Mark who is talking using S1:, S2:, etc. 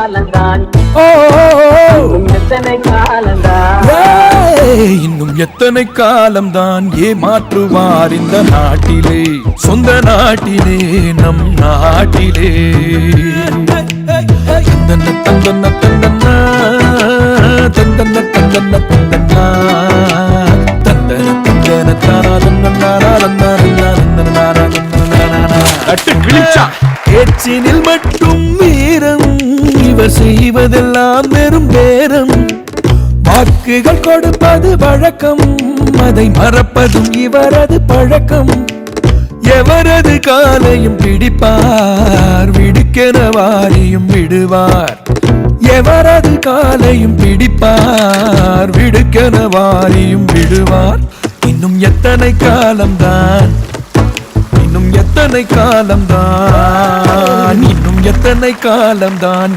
S1: காலந்தான் எத்தனை காலந்தான்
S2: இன்னும் எத்தனை காலம்தான் ஏமாற்றுவார் இந்த நாட்டிலே சொந்த நாட்டிலே நம் நாட்டிலே தந்தன தந்தன தந்தனா தந்தன தந்தன தந்தனா தந்தன தந்தன பேச்சினில் மட்டும் வீரம் இவர் செய்வதெல்லாம் வெறும் பேரம் வாக்குகள் கொடுப்பது வழக்கம் அதை மறப்பதும் இவரது பழக்கம் எவரது காலையும் பிடிப்பார் விடுக்கென வாரியும் விடுவார் எவரது காலையும் பிடிப்பார் விடுக்கென வாரியும் விடுவார் இன்னும் எத்தனை காலம்தான் இன்னும் எத்தனை காலம்தான் இன்னும் எத்தனை காலம்தான்